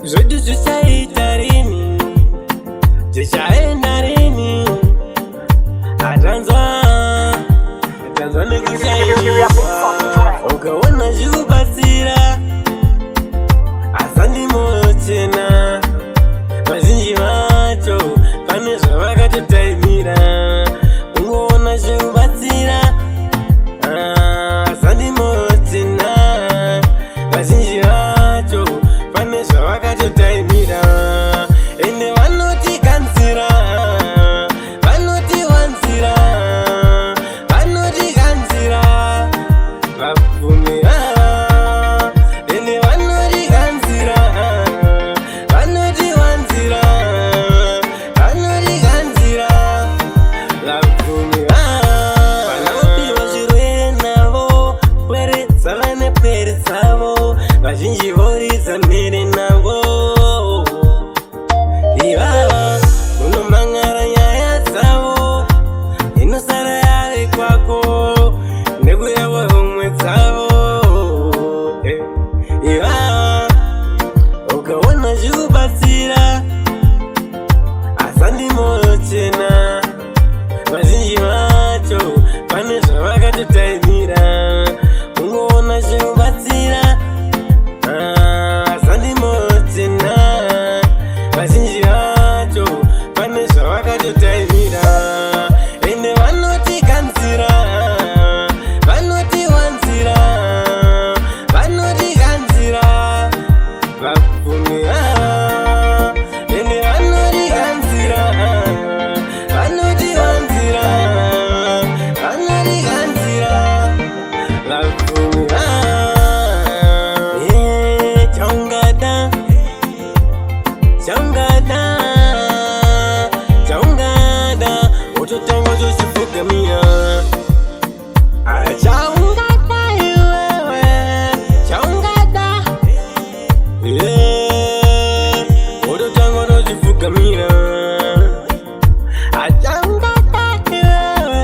zvedu zvichaita rini, zvichaenda rini. Atanzwa nekushayiwa, ukaona zvikubatsira asa ndimoyo chena. Vazhinji vacho pane zvavakatotaimira, ungoona zvikubatsira asa ndimoyo chena. Vazhinji vacho pane zvavakatotaimira, ende vanotikanzira, vanotiwanzira, vanotikanzira vabvumi, ende vanotikanzira, vanotiwanzira, vanotikanzira vabvumi. Vanopiwa zvirwere navo, pwere dzava nepwere dzavo, vazhinji voridza mhere navo. Ivava unomangara nyaya dzavo, inosara yave kwako nekuyavo humwe dzavo. Ivava ukaona zvikubatsira asa ndimoyo chena. Vazhinji vacho pane zvavakatotaimira, ungoona zvikubatsira asa ndimoyo chena. Vazhinji vacho pane zvavakatotaimira, ende vanotikanzira, vanotiwanzira, vanotikanzira vabvumi, ende vanotikanzira, vanotiwanzira, vanotikanzira vabvumi. Chaungada, chaungada, chaungada, utotanga zvochifugamia. Chaungada iwewe, chaungada, utotanga zvochifugamia. Chaungada iwewe,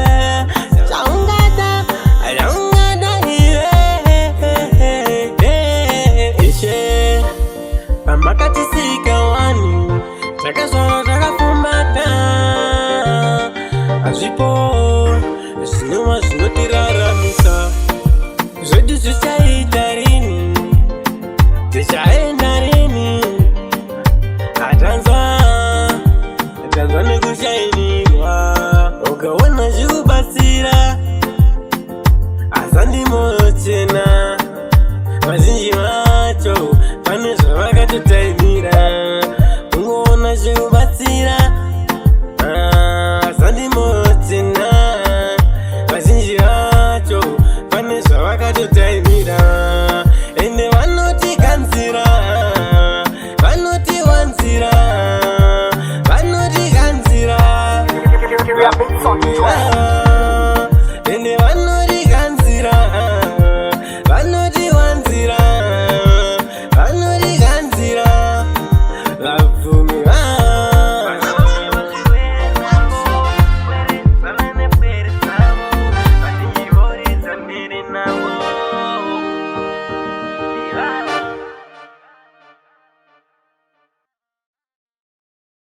chaungada, chaungada iwewe. Ishe pamakatisika wani, takazvara takapfumbata, hazvipo zvinova zvinotiraramisa. Zvedu zvichaita rini, zvichaenda rini. Atanzwa nekushayiwa, ukaona zvikubatsira asa ndimoyo chena. Vazhinji vacho pane zvavakatotaimira.